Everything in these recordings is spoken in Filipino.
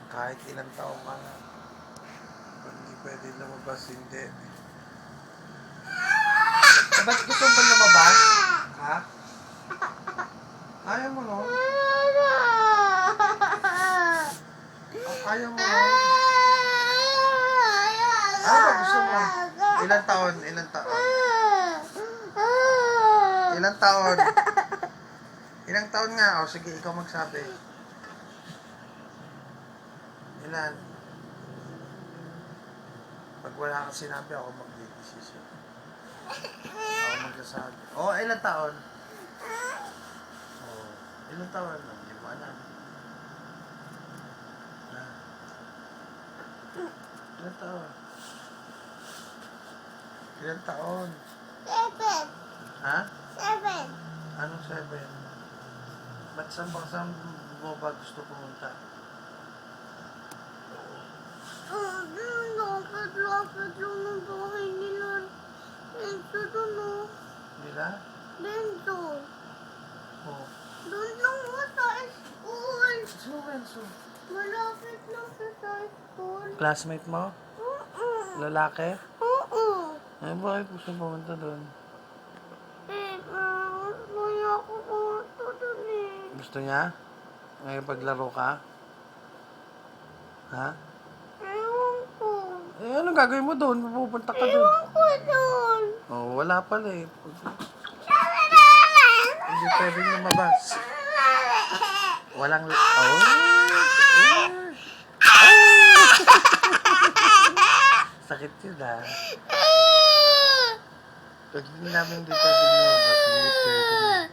Kahit ilang taon ka na. Pag hindi pwede lumabas, hindi. Ba't gusto mo ba lumabas? Ha? Ayaw mo, no? Ayaw mo, no? Ano ba gusto mo? Ilang taon? Ilang taon? Ilang taon? Ilang taon nga? O sige, ikaw magsabi. Ilan? Pag wala kang sinabi, ako mag-decision. Ako magsasabi. O, ilang taon? O, ilang taon? Hindi mo alam. Ha? Ilang taon? Ilang taon? 7. Ha? 7. Anong 7? Ba't saan mo ba gusto pumunta? Lapit lang ng bahay nila. Benzo doon o. Nila? Benzo. O. Doon lang mo sa school. Sino Renzo? Malapit lang siya sa school. Classmate mo? Lalaki? Oo. Eh, bakit gusto pumunta doon? Gusto niya ako pumunta doon eh. Gusto niya? Ngayon paglaro ka? Ha? Ewan ko. Eh, anong gagawin mo doon? Pupunta ka doon. Ewan ko doon. Oh, wala pala eh. Hindi pwedeng lumabas. Walang... Oh! Sakit yun ah. Pag hindi namin dito din lumabas, hindi pwedeng lumabas.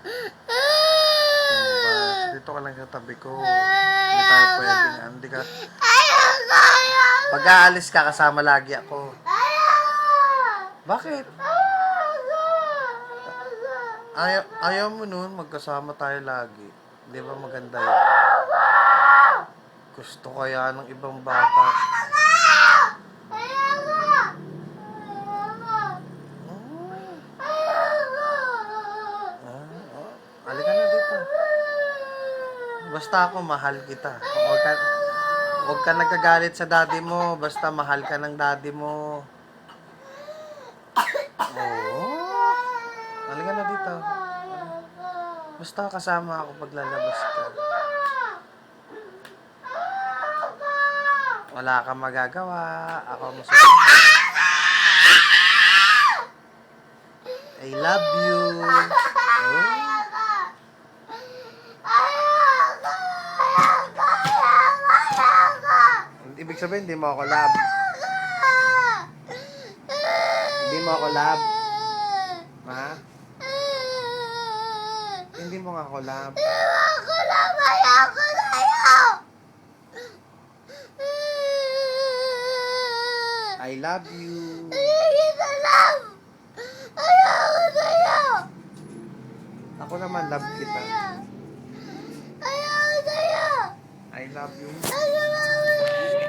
Dito ka lang sa tabi ko. Hindi tayo pwedeng... Hindi ka... Pag aalis ka, kasama lagi ako. Bakit? Ayaw mo nun, magkasama tayo lagi. Di ba maganda yun? Gusto kaya ng ibang bata. Halika na dito. Basta ako, mahal kita. Huwag ka nagkagalit sa daddy mo. Basta mahal ka ng daddy mo. Oo. Halika na dito. Basta kasama ako pag lalabas ka. Wala kang magagawa. Ako masusunod. I love you. Oh. Ibig sabihin, hindi mo ako love. Hindi mo ako love. Ha? Hindi mo nga ako love. Ayoko lang, ayoko sa'yo. I love you. Hindi ka love. Ayoko sa'yo. Ako naman love kita. Ayoko sa'yo. I love you. Ayoko sa'yo.